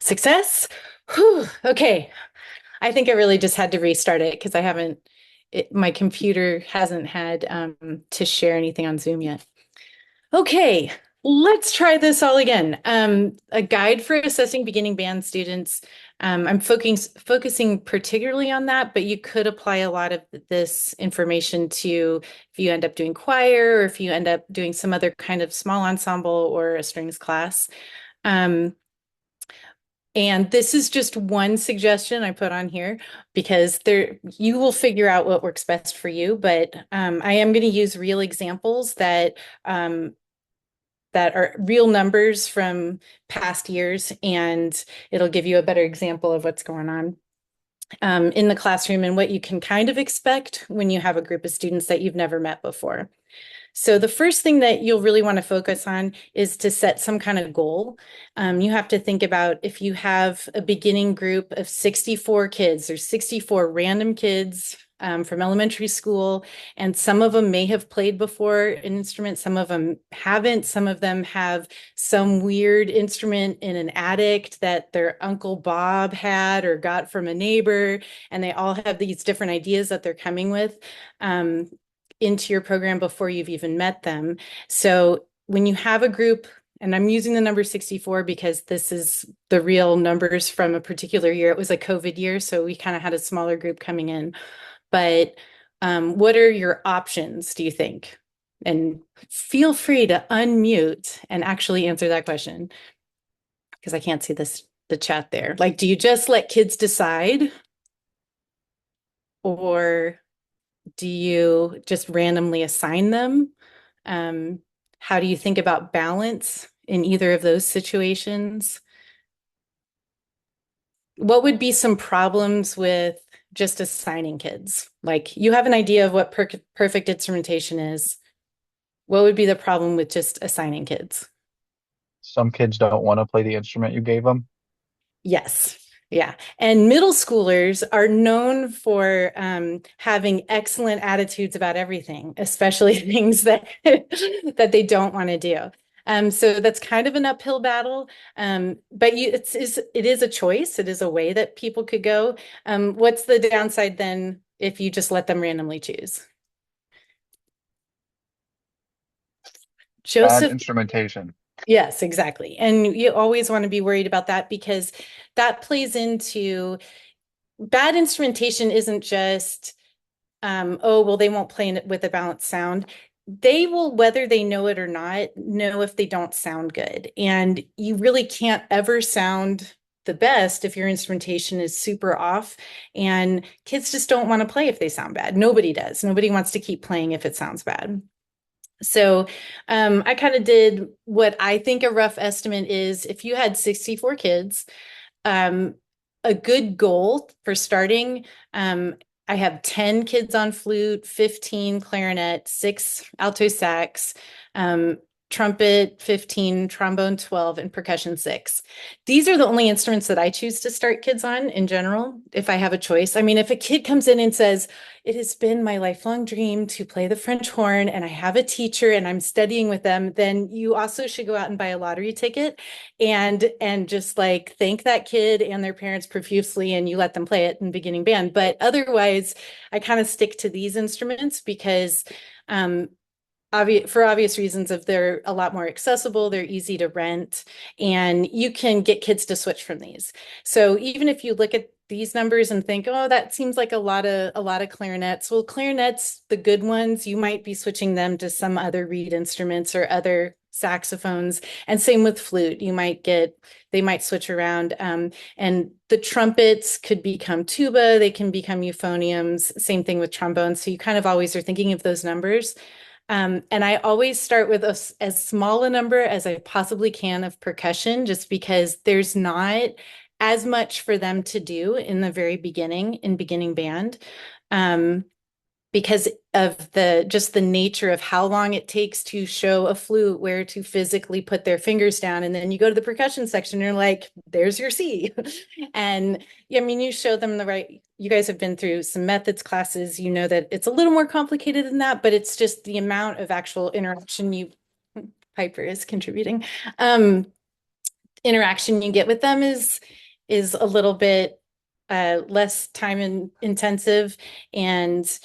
Success? Whew, okay. I think I really just had to restart it because my computer hasn't had to share anything on Zoom yet. Okay, let's try this all again. A guide for assessing beginning band students. I'm focusing particularly on that, but you could apply a lot of this information to if you end up doing choir or if you end up doing some other kind of small ensemble or a strings class. Um, and this is just one suggestion I put on here because you will figure out what works best for you. But I am going to use real examples that are real numbers from past years, and it'll give you a better example of what's going on in the classroom and what you can kind of expect when you have a group of students that you've never met before. So the first thing that you'll really want to focus on is to set some kind of goal. You have to think about if you have a beginning group of 64 kids or 64 random kids from elementary school, and some of them may have played before an instrument, some of them haven't, some of them have some weird instrument in an attic that their Uncle Bob had or got from a neighbor, and they all have these different ideas that they're coming with. Into your program before you've even met them. So when you have a group, and I'm using the number 64 because this is the real numbers from a particular year. It was a COVID year, so we kind of had a smaller group coming in. But what are your options, do you think? And feel free to unmute and actually answer that question because I can't see the chat there. Like, do you just let kids decide, or do you just randomly assign them? Um, how do you think about balance in either of those situations? What would be some problems with just assigning kids? Like, you have an idea of what perfect instrumentation is. What would be the problem with just assigning kids? Some kids don't want to play the instrument you gave them. Yes. Yeah. And middle schoolers are known for having excellent attitudes about everything, especially things that that they don't want to do. So that's kind of an uphill battle. But it is a choice. It is a way that people could go. What's the downside then if you just let them randomly choose? Bad Joseph. instrumentation. Yes, exactly. And you always want to be worried about that because that plays into bad instrumentation isn't just, oh, well, they won't play with a balanced sound. They will, whether they know it or not, know if they don't sound good. And you really can't ever sound the best if your instrumentation is super off. And kids just don't want to play if they sound bad. Nobody does. Nobody wants to keep playing if it sounds bad. So I kind of did what I think a rough estimate is. If you had 64 kids, um, a good goal for starting, I have 10 kids on flute, 15 clarinet, 6 alto sax, trumpet 15, trombone 12, and percussion 6. These are the only instruments that I choose to start kids on in general, if I have a choice. I mean, if a kid comes in and says, it has been my lifelong dream to play the French horn, and I have a teacher and I'm studying with them, then you also should go out and buy a lottery ticket and just like thank that kid and their parents profusely, and you let them play it in beginning band. But otherwise, I kind of stick to these instruments because um, for obvious reasons of they're a lot more accessible, they're easy to rent, and you can get kids to switch from these. So even if you look at these numbers and think, oh, that seems like a lot of clarinets. Well, clarinets, the good ones, you might be switching them to some other reed instruments or other saxophones. And same with flute. They might switch around. And the trumpets could become tuba, they can become euphoniums, same thing with trombones. So you kind of always are thinking of those numbers. And I always start with as small a number as I possibly can of percussion, just because there's not as much for them to do in the very beginning in beginning band. Um, because of just the nature of how long it takes to show a flute where to physically put their fingers down. And then you go to the percussion section and you're like, there's your C. And I mean, you show them you guys have been through some methods classes, you know that it's a little more complicated than that, but it's just the amount of actual interaction Piper is contributing. Um, interaction you get with them is a little bit less intensive, and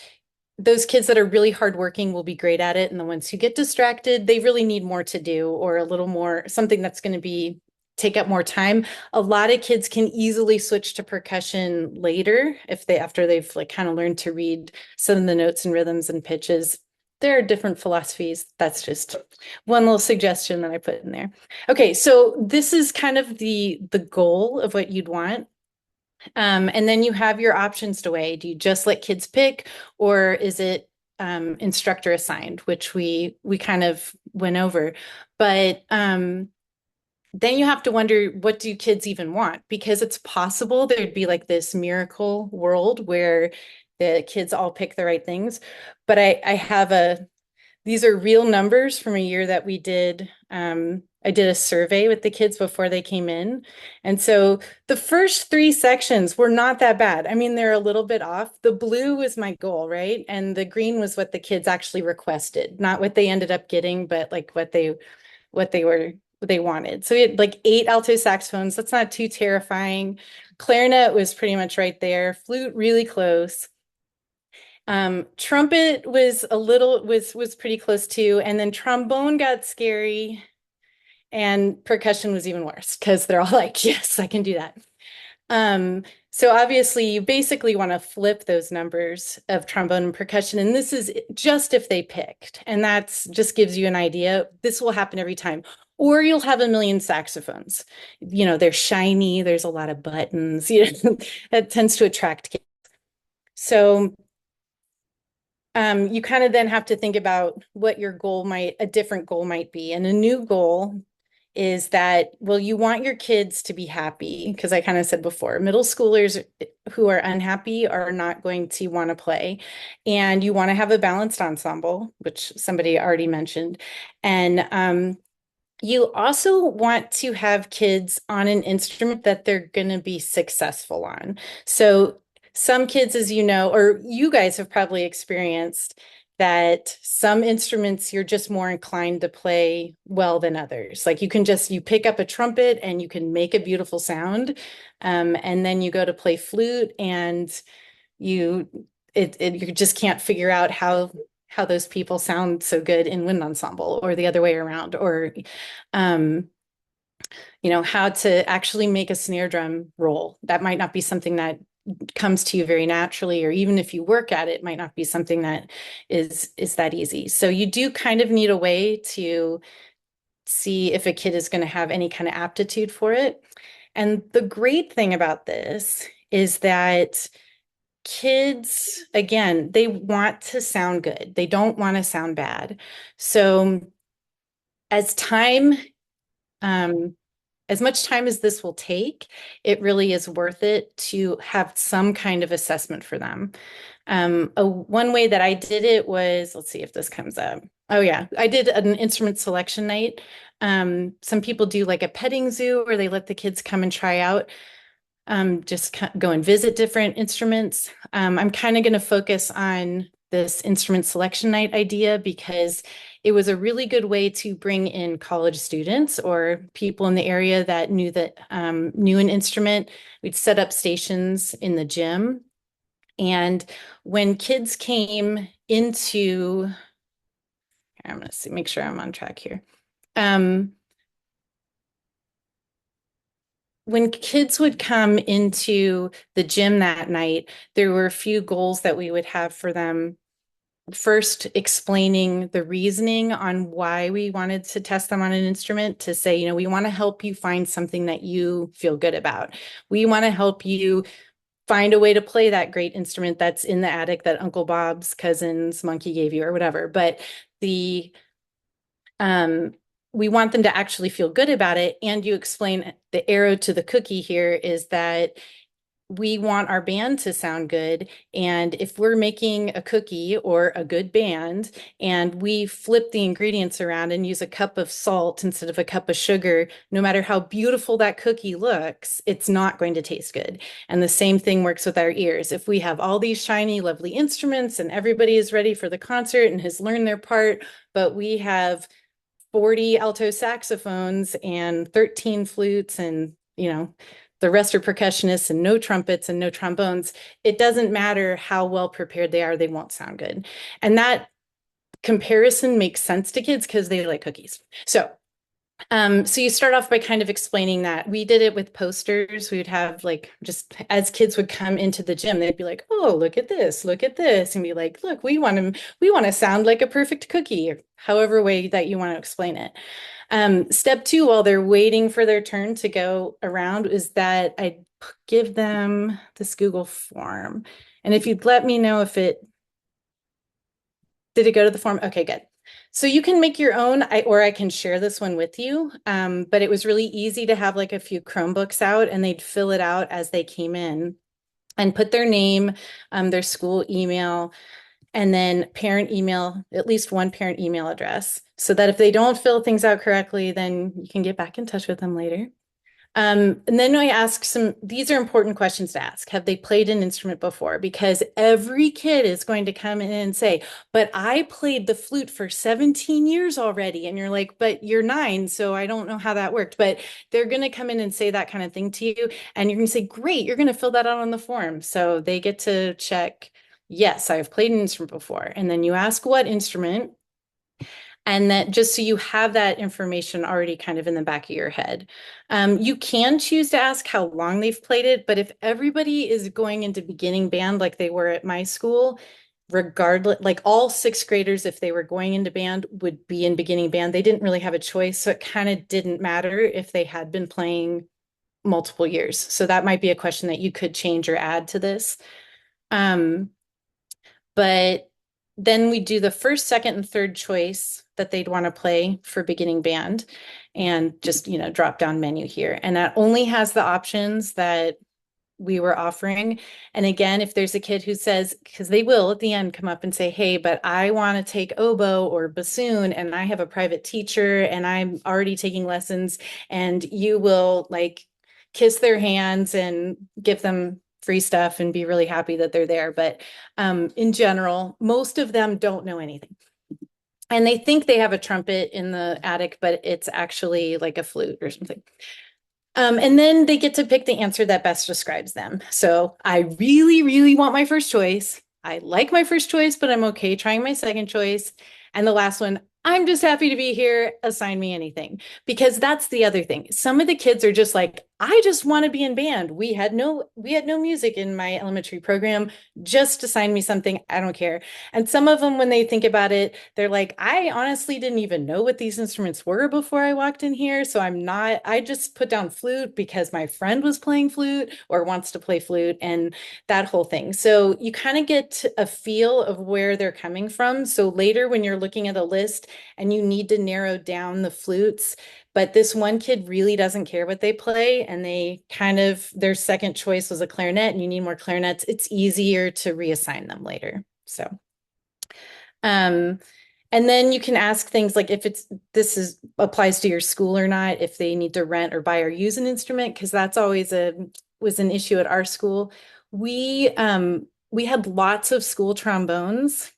those kids that are really hardworking will be great at it. And the ones who get distracted, they really need more to do, or a little more, something that's going to be take up more time. A lot of kids can easily switch to percussion later if they after they've like kind of learned to read some of the notes and rhythms and pitches. There are different philosophies. That's just one little suggestion that I put in there. Okay, so this is kind of the goal of what you'd want. And then you have your options to weigh. Do you just let kids pick, or is it instructor assigned, which we kind of went over. But then you have to wonder, what do kids even want? Because it's possible there'd be like this miracle world where the kids all pick the right things. But I have these are real numbers from a year that we did. I did a survey with the kids before they came in. And so the first three sections were not that bad. I mean, they're a little bit off. The blue was my goal, right? And the green was what the kids actually requested, not what they ended up getting, but like what they wanted. So we had like 8 alto saxophones. That's not too terrifying. Clarinet was pretty much right there. Flute really close. Trumpet was was pretty close too, and then trombone got scary, and percussion was even worse because they're all like, "Yes, I can do that." So obviously, you basically want to flip those numbers of trombone and percussion, and this is just if they picked, and that's just gives you an idea. This will happen every time. Or you'll have a million saxophones. You know, they're shiny. There's a lot of buttons. You know, that tends to attract kids. So you kind of then have to think about what your a different goal might be. And a new goal is that, well, you want your kids to be happy, because I kind of said before, middle schoolers who are unhappy are not going to want to play. And you want to have a balanced ensemble, which somebody already mentioned. And you also want to have kids on an instrument that they're going to be successful on. So some kids, as you know, or you guys have probably experienced, that some instruments you're just more inclined to play well than others. Like you pick up a trumpet and you can make a beautiful sound. And then you go to play flute and you you just can't figure out how those people sound so good in wind ensemble, or the other way around, or um, how to actually make a snare drum roll. That might not be something that comes to you very naturally, or even if you work at it, might not be something that is that easy. So you do kind of need a way to see if a kid is going to have any kind of aptitude for it. And the great thing about this is that kids, again, they want to sound good. They don't want to sound bad. So as time, um, as much time as this will take, it really is worth it to have some kind of assessment for them. One way that I did it was, let's see if this comes up. Oh yeah, I did an instrument selection night. Some people do like a petting zoo, where they let the kids come and try out, just go and visit different instruments. I'm kind of going to focus on this instrument selection night idea because it was a really good way to bring in college students or people in the area that knew an instrument. We'd set up stations in the gym, and when kids came into, I'm going to make sure I'm on track here. When kids would come into the gym that night, there were a few goals that we would have for them. First, explaining the reasoning on why we wanted to test them on an instrument, to say, we want to help you find something that you feel good about. We want to help you find a way to play that great instrument that's in the attic that Uncle Bob's cousin's monkey gave you, or whatever. But we want them to actually feel good about it. And you explain the arrow to the cookie here is that we want our band to sound good. And if we're making a cookie or a good band and we flip the ingredients around and use a cup of salt instead of a cup of sugar, no matter how beautiful that cookie looks, it's not going to taste good. And the same thing works with our ears. If we have all these shiny, lovely instruments and everybody is ready for the concert and has learned their part, but we have 40 alto saxophones and 13 flutes and, the rest are percussionists and no trumpets and no trombones. It doesn't matter how well prepared they are, they won't sound good. And that comparison makes sense to kids because they like cookies. So you start off by kind of explaining that. We did it with posters. We would have like just as kids would come into the gym, they'd be like, "Oh, look at this," and be like, "Look, we want to sound like a perfect cookie," or however way that you want to explain it. Step two, while they're waiting for their turn to go around, is that I give them this Google form, and if you'd let me know if it did it go to the form? Okay, good. So you can make your own, or I can share this one with you. But it was really easy to have like a few Chromebooks out and they'd fill it out as they came in and put their name, their school email, and then parent email, at least one parent email address, so that if they don't fill things out correctly, then you can get back in touch with them later. And then I ask these are important questions to ask. Have they played an instrument before? Because every kid is going to come in and say, but I played the flute for 17 years already. And you're like, but you're 9, so I don't know how that worked. But they're going to come in and say that kind of thing to you. And you're going to say, great, you're going to fill that out on the form. So they get to check, yes, I've played an instrument before. And then you ask what instrument. And that just so you have that information already kind of in the back of your head. You can choose to ask how long they've played it, but if everybody is going into beginning band like they were at my school, regardless, like all 6th graders, if they were going into band, would be in beginning band. They didn't really have a choice, so it kind of didn't matter if they had been playing multiple years. So that might be a question that you could change or add to this. Um, but then we do the first, second, and third choice that they'd want to play for beginning band and just, drop down menu here. And that only has the options that we were offering. And again, if there's a kid who says, because they will at the end come up and say, hey, but I want to take oboe or bassoon and I have a private teacher and I'm already taking lessons, and you will like kiss their hands and give them free stuff and be really happy that they're there. But in general, most of them don't know anything. And they think they have a trumpet in the attic, but it's actually like a flute or something. And then they get to pick the answer that best describes them. So I really, really want my first choice. I like my first choice, but I'm okay trying my second choice. And the last one, I'm just happy to be here. Assign me anything. Because that's the other thing. Some of the kids are just like, I just want to be in band. We had no music in my elementary program. Just assign me something. I don't care. And some of them, when they think about it, they're like, I honestly didn't even know what these instruments were before I walked in here. So I just put down flute because my friend was playing flute or wants to play flute and that whole thing. So you kind of get a feel of where they're coming from. So later when you're looking at a list and you need to narrow down the flutes, but this one kid really doesn't care what they play, and their second choice was a clarinet, and you need more clarinets, it's easier to reassign them later. So, and then you can ask things like if applies to your school or not, if they need to rent or buy or use an instrument, because that's always was an issue at our school. We had lots of school trombones.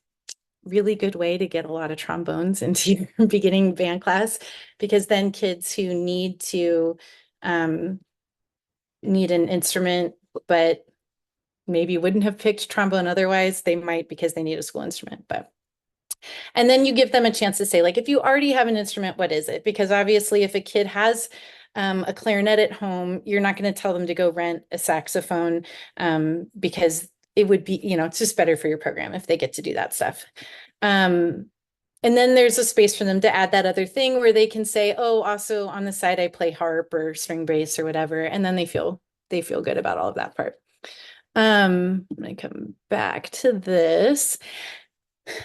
Really good way to get a lot of trombones into your beginning band class, because then kids who need an instrument but maybe wouldn't have picked trombone otherwise, they might because they need a school instrument. And then you give them a chance to say, like, if you already have an instrument, what is it? Because obviously if a kid has a clarinet at home, you're not going to tell them to go rent a saxophone, because it would be, it's just better for your program if they get to do that stuff. And then there's a space for them to add that other thing where they can say, oh, also on the side, I play harp or string bass or whatever. And then they feel good about all of that part. I'm going to come back to this.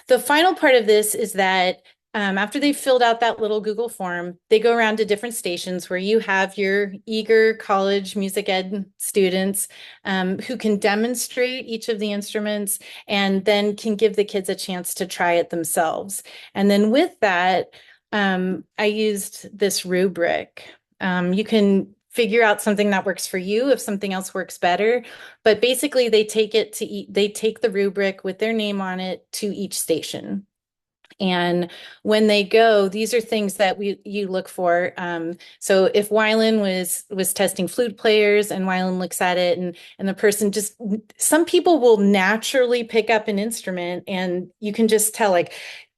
The final part of this is that after they've filled out that little Google form, they go around to different stations where you have your eager college music ed students who can demonstrate each of the instruments and then can give the kids a chance to try it themselves. And then with that, I used this rubric. You can figure out something that works for you if something else works better. But basically they take the rubric with their name on it to each station. And when they go, these are things that you look for. So if Wylan was testing flute players and Wylan looks at it and the person just some people will naturally pick up an instrument and you can just tell like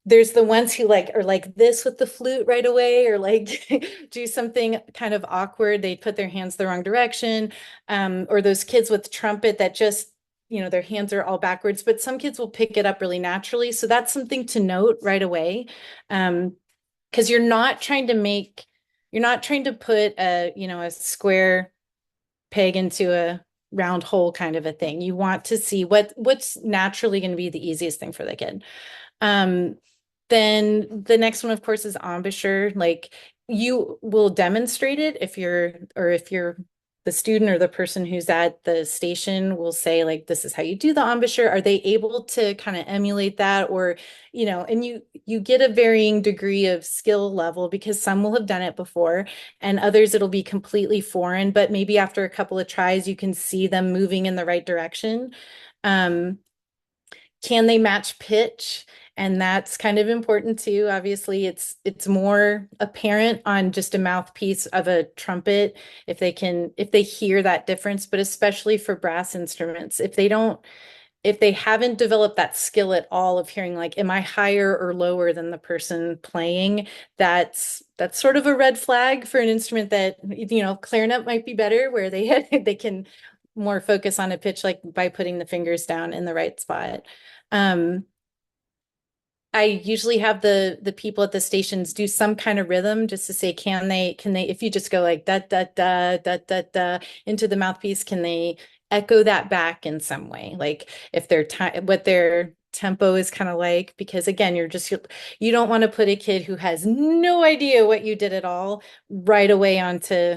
there's the ones who like are like this with the flute right away or like do something kind of awkward. They put their hands the wrong direction. Or those kids with trumpet that just their hands are all backwards, but some kids will pick it up really naturally. So that's something to note right away. Because you're not trying to put a square peg into a round hole kind of a thing. You want to see what's naturally going to be the easiest thing for the kid. Um, then the next one, of course, is embouchure. Like you will demonstrate it if you're the student or the person who's at the station will say like, this is how you do the embouchure. Are they able to kind of emulate that? Or, and you get a varying degree of skill level because some will have done it before and others it'll be completely foreign, but maybe after a couple of tries, you can see them moving in the right direction. Um, can they match pitch? And that's kind of important too. Obviously, it's more apparent on just a mouthpiece of a trumpet if they hear that difference, but especially for brass instruments, if they haven't developed that skill at all of hearing like, am I higher or lower than the person playing? That's sort of a red flag for an instrument that, clarinet might be better where they can more focus on a pitch like by putting the fingers down in the right spot. Um, I usually have the people at the stations do some kind of rhythm just to say, can they, if you just go like da da da da da da into the mouthpiece, can they echo that back in some way? Like if their time, what their tempo is kind of like, because again, you don't want to put a kid who has no idea what you did at all right away onto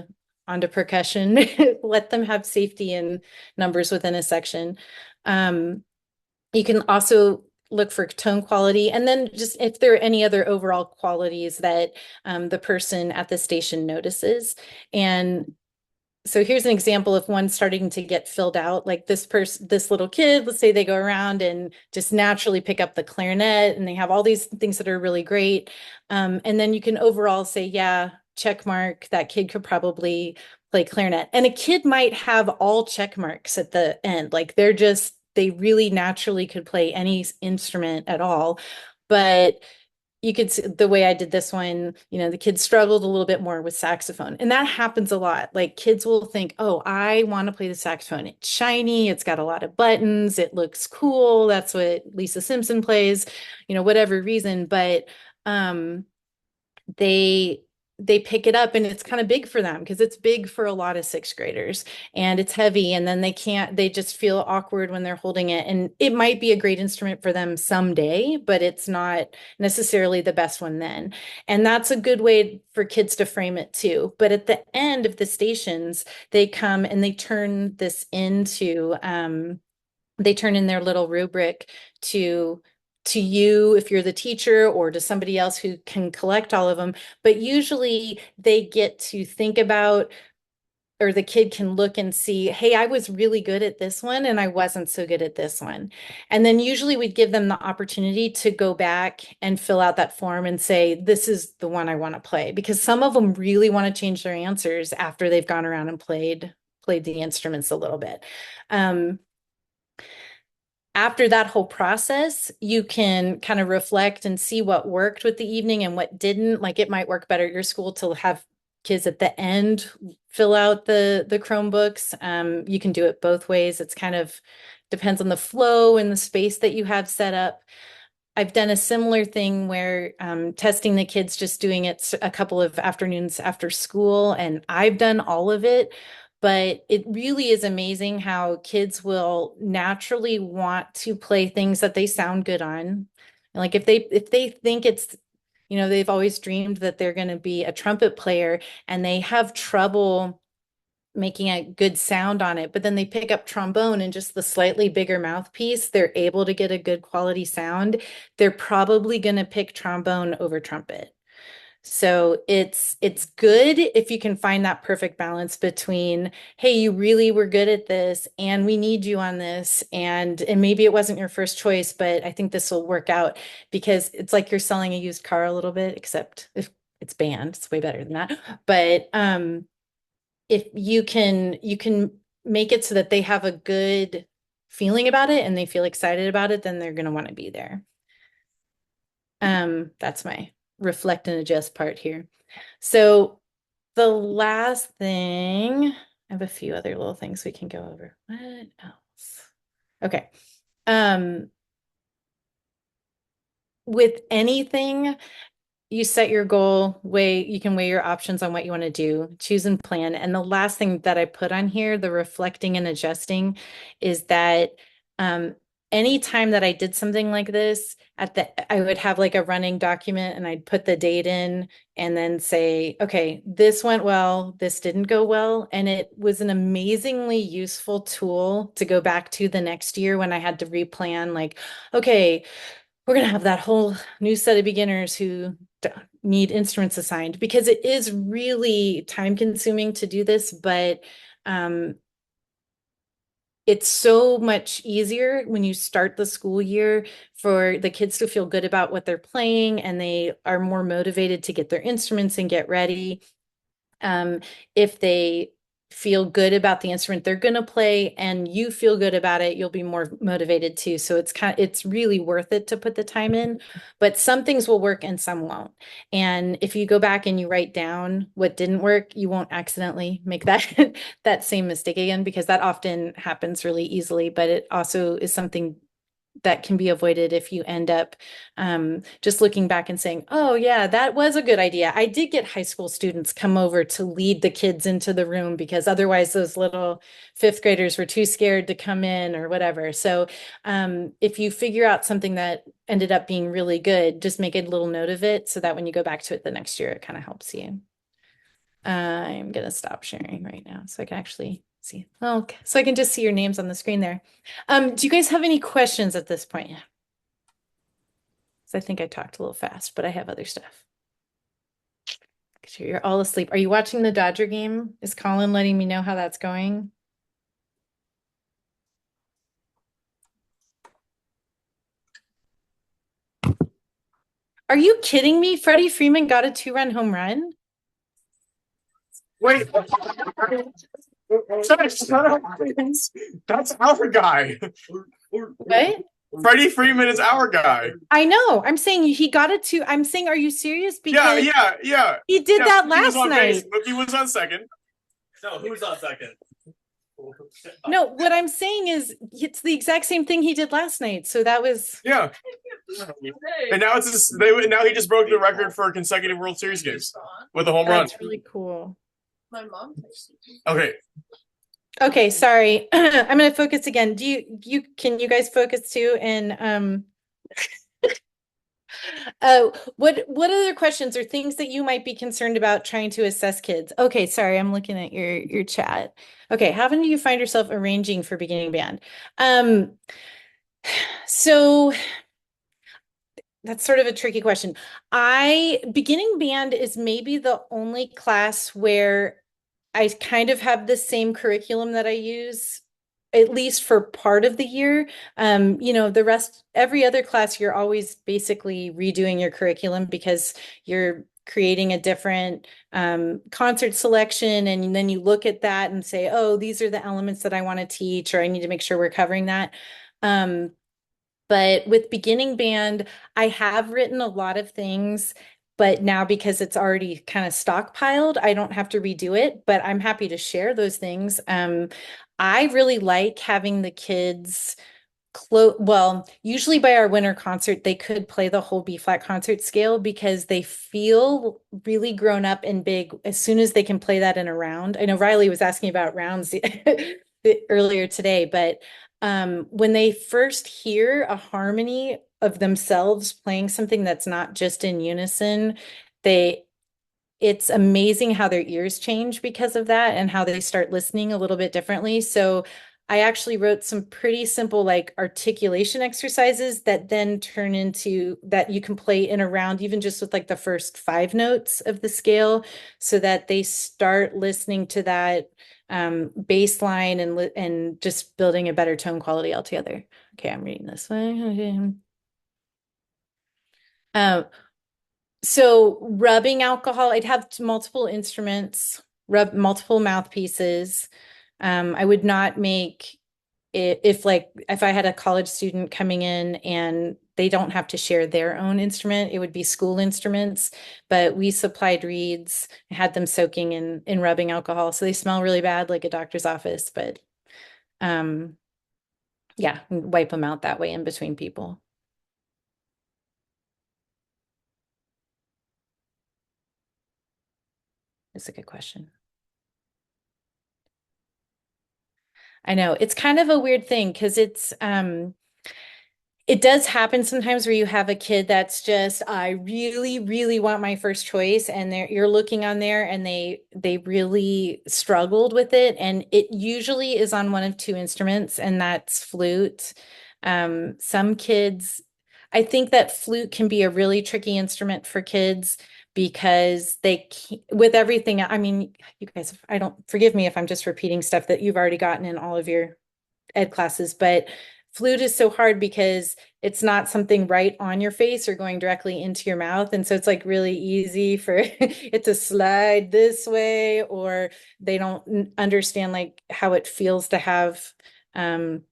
percussion. Let them have safety in numbers within a section. Um, you can also look for tone quality and then just if there are any other overall qualities that the person at the station notices. And so here's an example of one starting to get filled out. Like this little kid, let's say they go around and just naturally pick up the clarinet and they have all these things that are really great. And then you can overall say, yeah, check mark, that kid could probably play clarinet. And a kid might have all check marks at the end. Like they really naturally could play any instrument at all. But you could see the way I did this one, the kids struggled a little bit more with saxophone. And that happens a lot. Like kids will think, oh, I want to play the saxophone. It's shiny, it's got a lot of buttons, it looks cool. That's what Lisa Simpson plays, whatever reason. But um, they they pick it up and it's kind of big for them because it's big for a lot of sixth graders and it's heavy and then they just feel awkward when they're holding it and it might be a great instrument for them someday, but it's not necessarily the best one then. And that's a good way for kids to frame it too. But at the end of the stations, they come and they turn in their little rubric to you if you're the teacher or to somebody else who can collect all of them. But usually they get to think about or the kid can look and see, hey, I was really good at this one and I wasn't so good at this one. And then usually we'd give them the opportunity to go back and fill out that form and say, this is the one I want to play. Because some of them really want to change their answers after they've gone around and played the instruments a little bit. After that whole process, you can kind of reflect and see what worked with the evening and what didn't. Like it might work better at your school to have kids at the end fill out the Chromebooks. You can do it both ways. It's kind of depends on the flow and the space that you have set up. I've done a similar thing where testing the kids, just doing it a couple of afternoons after school, and I've done all of it. But it really is amazing how kids will naturally want to play things that they sound good on. Like if they think they've always dreamed that they're going to be a trumpet player and they have trouble making a good sound on it, but then they pick up trombone and just the slightly bigger mouthpiece, they're able to get a good quality sound. They're probably going to pick trombone over trumpet. So it's good if you can find that perfect balance between, hey, you really were good at this and we need you on this, and maybe it wasn't your first choice, but I think this will work out, because it's like you're selling a used car a little bit, except if it's banned, it's way better than that. But if you can make it so that they have a good feeling about it and they feel excited about it, then they're going to want to be there. That's my reflect and adjust part here. So the last thing, I have a few other little things we can go over. What else? Okay. Um, with anything, you set your goal, you can weigh your options on what you want to do, choose and plan. And the last thing that I put on here, the reflecting and adjusting, is that anytime that I did something like this, I would have like a running document and I'd put the date in and then say, okay, this went well, this didn't go well. And it was an amazingly useful tool to go back to the next year when I had to replan, like, okay, we're going to have that whole new set of beginners who need instruments assigned, because it is really time consuming to do this, but it's so much easier when you start the school year for the kids to feel good about what they're playing, and they are more motivated to get their instruments and get ready. If they feel good about the instrument they're going to play and you feel good about it, you'll be more motivated too. So it's really worth it to put the time in, but some things will work and some won't. And if you go back and you write down what didn't work, you won't accidentally make that that same mistake again, because that often happens really easily, but it also is something that can be avoided if you end up just looking back and saying, oh yeah, that was a good idea. I did get high school students come over to lead the kids into the room, because otherwise those little fifth graders were too scared to come in or whatever. So if you figure out something that ended up being really good, just make a little note of it so that when you go back to it the next year, it kind of helps you. I'm going to stop sharing right now so I can actually see. Oh, okay. So I can just see your names on the screen there. Do you guys have any questions at this point? So I think I talked a little fast, but I have other stuff. You're all asleep. Are you watching the Dodger game? Is Colin letting me know how that's going? Are you kidding me? Freddie Freeman got a 2-run home run? Wait, shut up. That's our guy. What? Freddie Freeman is our guy. I know. I'm saying he got it to. I'm saying, are you serious? Because Yeah. he did that Mookie was last on night. base. Mookie was on second. No, who's on second? No, what I'm saying is it's the exact same thing he did last night. So that was. Yeah. And now now he just broke the record for consecutive World Series games with a home run. That's really cool. My mom. Okay. Okay, sorry. I'm going to focus again. Can you guys focus too? And what other questions or things that you might be concerned about trying to assess kids? Okay, sorry, I'm looking at your chat. Okay, how do you find yourself arranging for beginning band? So that's sort of a tricky question. Beginning band is maybe the only class where I kind of have the same curriculum that I use, at least for part of the year. The rest, every other class, you're always basically redoing your curriculum because you're creating a different concert selection. And then you look at that and say, oh, these are the elements that I want to teach, or I need to make sure we're covering that. But with beginning band, I have written a lot of things, but now because it's already kind of stockpiled, I don't have to redo it, but I'm happy to share those things. I really like having the kids usually by our winter concert, they could play the whole B flat concert scale because they feel really grown up and big as soon as they can play that in a round. I know Riley was asking about rounds earlier today, but when they first hear a harmony of themselves playing something that's not just in unison, it's amazing how their ears change because of that and how they start listening a little bit differently. So I actually wrote some pretty simple like articulation exercises that then turn into that you can play in a round, even just with like the first 5 notes of the scale, so that they start listening to that bass line and just building a better tone quality altogether. Okay, I'm reading this one. So rubbing alcohol, I'd have multiple instruments, rub multiple mouthpieces. I would not make it if I had a college student coming in and they don't have to share their own instrument, it would be school instruments, but we supplied reeds, had them soaking in rubbing alcohol. So they smell really bad like a doctor's office, but yeah, wipe them out that way in between people. It's a good question. I know it's kind of a weird thing because it does happen sometimes where you have a kid that's just, I really, really want my first choice, and you're looking on there and they really struggled with it. And it usually is on one of 2 instruments, and that's flute. Some kids, I think that flute can be a really tricky instrument for kids because with everything, I mean, you guys, I don't forgive me if I'm just repeating stuff that you've already gotten in all of your ed classes, but flute is so hard because it's not something right on your face or going directly into your mouth. And so it's like really easy for it to slide this way, or they don't understand like how it feels to have the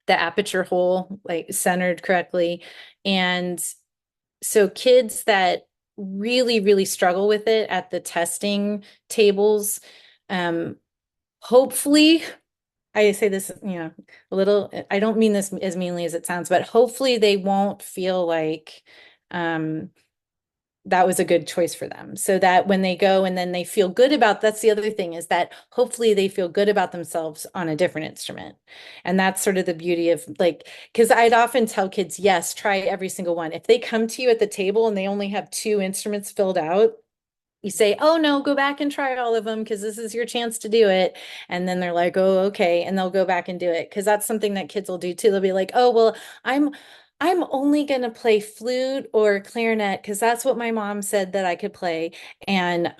aperture hole like centered correctly. And so kids that really, really struggle with it at the testing tables, hopefully I say this, a little, I don't mean this as meanly as it sounds, but hopefully they won't feel like that was a good choice for them. So that when they go and then they feel good that's the other thing, is that hopefully they feel good about themselves on a different instrument. And that's sort of the beauty of like, because I'd often tell kids, yes, try every single one. If they come to you at the table and they only have 2 instruments filled out, you say, oh no, go back and try all of them because this is your chance to do it. And then they're like, oh, okay. And they'll go back and do it. Because that's something that kids will do too. They'll be like, oh, well, I'm only going to play flute or clarinet because that's what my mom said that I could play. And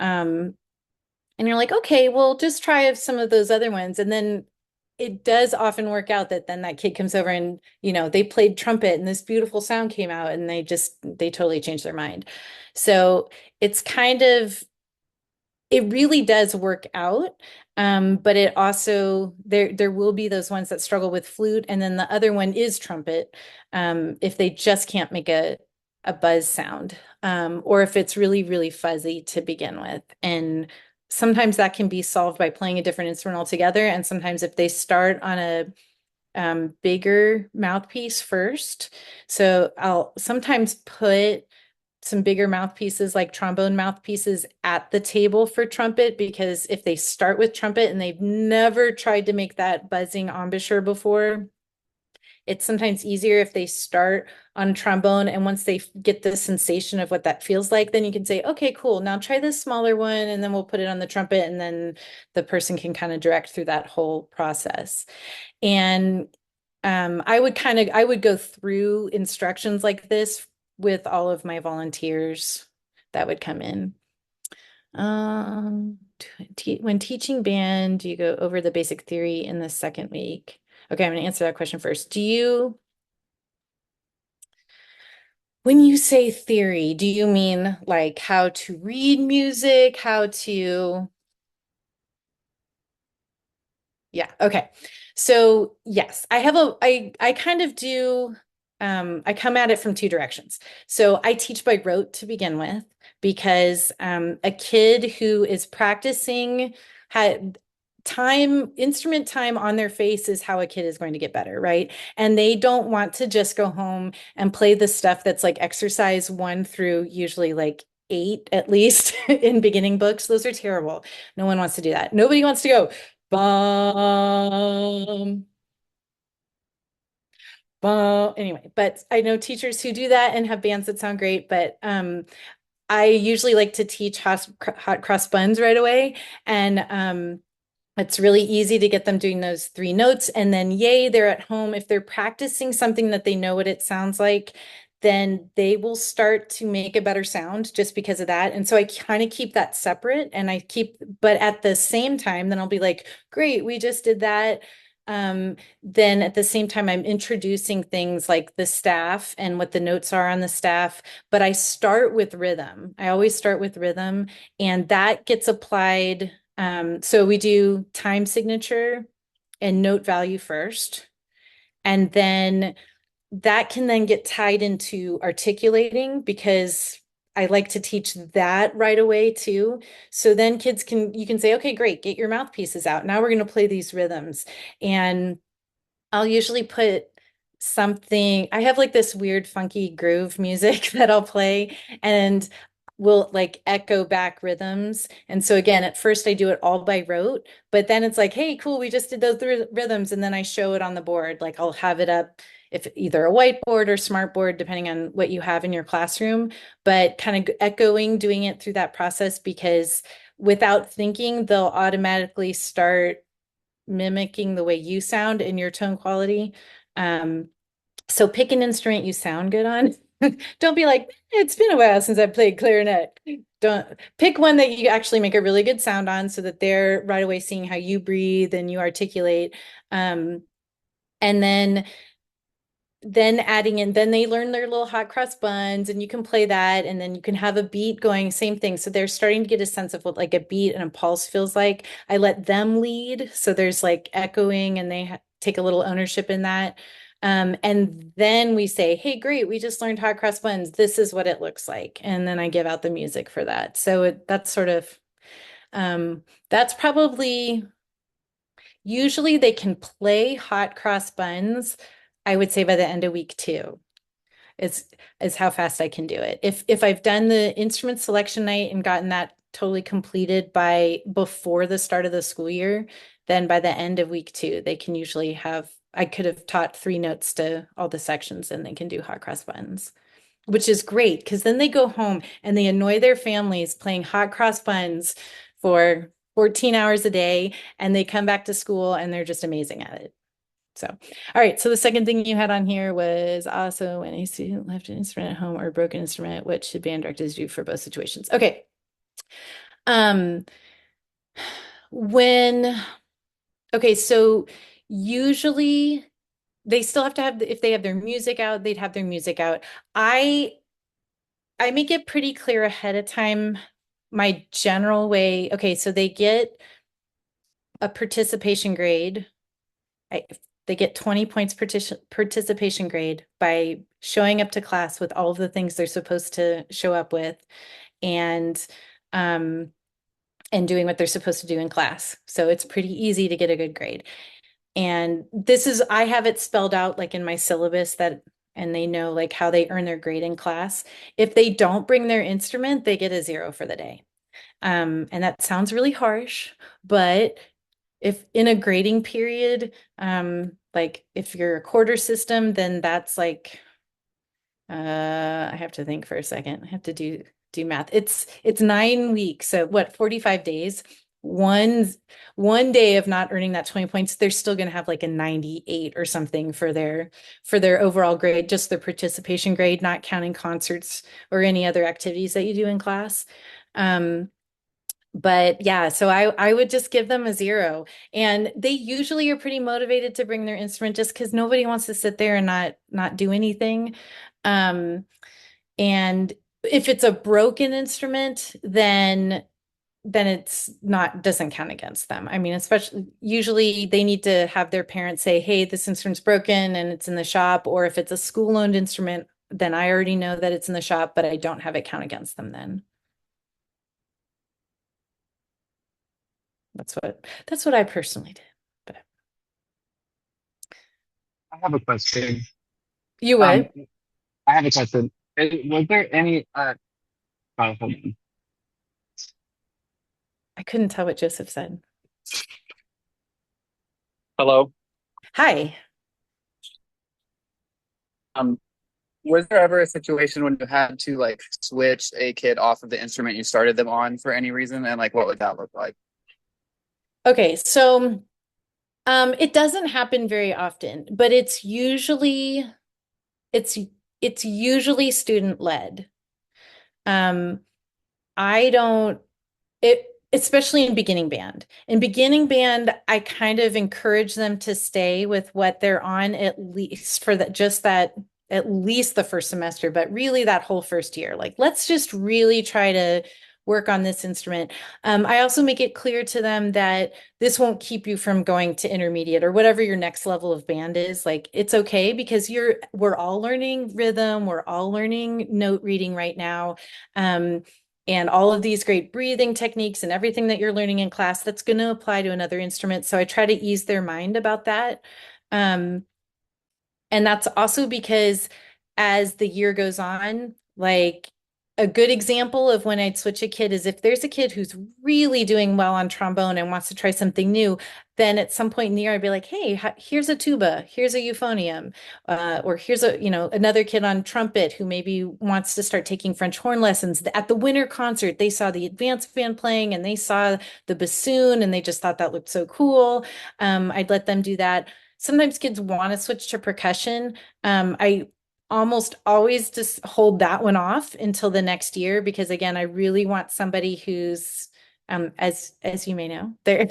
you're like, okay, well, just try some of those other ones. And then it does often work out that then that kid comes over and, they played trumpet and this beautiful sound came out and they totally changed their mind. So it's kind of, it really does work out. But it also, there will be those ones that struggle with flute. And then the other one is trumpet. If they just can't make a buzz sound, or if it's really, really fuzzy to begin with. And sometimes that can be solved by playing a different instrument altogether. And sometimes if they start on a bigger mouthpiece first. So I'll sometimes put some bigger mouthpieces like trombone mouthpieces at the table for trumpet, because if they start with trumpet and they've never tried to make that buzzing embouchure before, it's sometimes easier if they start on trombone, and once they get the sensation of what that feels like, then you can say, okay, cool, now try this smaller one, and then we'll put it on the trumpet, and then the person can kind of direct through that whole process. And I would go through instructions like this with all of my volunteers that would come in. When teaching band, do you go over the basic theory in the second week? Okay, I'm going to answer that question first. When you say theory, do you mean like how to read music, Yeah, okay. So yes, I kind of do, I come at it from 2 directions. So I teach by rote to begin with, because a kid who is practicing had instrument time on their face is how a kid is going to get better, right? And they don't want to just go home and play the stuff that's like exercise 1 through usually like 8 at least in beginning books. Those are terrible. No one wants to do that. Nobody wants to go bum, bum. Anyway, but I know teachers who do that and have bands that sound great, but I usually like to teach hot cross buns right away. And It's really easy to get them doing those 3 notes, and then yay, they're at home. If they're practicing something that they know what it sounds like, then they will start to make a better sound just because of that. And so I kind of keep that separate, and but at the same time, then I'll be like, great, we just did that. Then at the same time, I'm introducing things like the staff and what the notes are on the staff, but I start with rhythm. I always start with rhythm, and that gets applied. So we do time signature and note value first, and then that can then get tied into articulating, because I like to teach that right away too. So then you can say, okay, great, get your mouthpieces out. Now we're going to play these rhythms. And I'll usually put something, I have like this weird funky groove music that I'll play, and will like echo back rhythms. And so again, at first I do it all by rote, but then it's like, hey, cool, we just did those rhythms. And then I show it on the board. Like I'll have it up, if either a whiteboard or smartboard, depending on what you have in your classroom, but kind of echoing, doing it through that process, because without thinking, they'll automatically start mimicking the way you sound in your tone quality. So pick an instrument you sound good on. Don't be like, it's been a while since I played clarinet. Don't pick one that you actually make a really good sound on, so that they're right away seeing how you breathe and you articulate. And then adding in, then they learn their little hot cross buns, and you can play that, and then you can have a beat going, same thing. So they're starting to get a sense of what like a beat and a pulse feels like. I let them lead, so there's like echoing, and they take a little ownership in that. And then we say, hey, great, we just learned hot cross buns. This is what it looks like. And then I give out the music for that. So that's sort of, that's probably, usually they can play hot cross buns, I would say by the end of week 2 is how fast I can do it. If I've done the instrument selection night and gotten that totally completed by before the start of the school year, then by the end of week 2, they can usually have, I could have taught 3 notes to all the sections, and they can do hot cross buns, which is great, because then they go home and they annoy their families playing hot cross buns for 14 hours a day, and they come back to school and they're just amazing at it. So, all right. So the second thing you had on here was also, when a student left an instrument at home or a broken instrument, what should band directors do for both situations? Okay. Okay, so usually they still have to have, if they have their music out, they'd have their music out. I make it pretty clear ahead of time, my general way. Okay, so they get a participation grade. They get 20 points participation grade by showing up to class with all of the things they're supposed to show up with, and doing what they're supposed to do in class. So it's pretty easy to get a good grade. And I have it spelled out like in my syllabus, and they know like how they earn their grade in class. If they don't bring their instrument, they get a 0 for the day. And that sounds really harsh, but if in a grading period, like if you're a quarter system, then that's like, I have to think for a second. I have to do math. It's 9 weeks. So what, 45 days? One day of not earning that 20 points, they're still going to have like a 98 or something for their overall grade, just their participation grade, not counting concerts or any other activities that you do in class. But yeah, so I would just give them a 0, and they usually are pretty motivated to bring their instrument, just because nobody wants to sit there and not do anything. And if it's a broken instrument, then it's not, doesn't count against them. I mean, especially usually they need to have their parents say, hey, this instrument's broken and it's in the shop. Or if it's a school-owned instrument, then I already know that it's in the shop, but I don't have it count against them then. That's what I personally did. But I have a question. you would? I have a question. Was there any hold on. I couldn't tell what Joseph said. Hello. Hi. Was there ever a situation when you had to like switch a kid off of the instrument you started them on for any reason, and like what would that look like? Okay, so it doesn't happen very often, but it's it's usually student led. Um, I don't it especially in beginning band. In beginning band, I kind of encourage them to stay with what they're on at least for that just that at least the first semester, but really that whole first year. Like let's just really try to work on this instrument. I also make it clear to them that this won't keep you from going to intermediate or whatever your next level of band is. Like it's okay because we're all learning rhythm, we're all learning note reading right now. And all of these great breathing techniques and everything that you're learning in class, that's going to apply to another instrument. So I try to ease their mind about that. Um, and that's also because as the year goes on, like a good example of when I'd switch a kid is if there's a kid who's really doing well on trombone and wants to try something new, then at some point in the year, I'd be like, hey, here's a tuba, here's a euphonium, or here's another kid on trumpet who maybe wants to start taking French horn lessons. At the winter concert, they saw the advanced band playing and they saw the bassoon and they just thought that looked so cool. I'd let them do that. Sometimes kids want to switch to percussion. I almost always just hold that one off until the next year because again, I really want somebody who's as you may know, there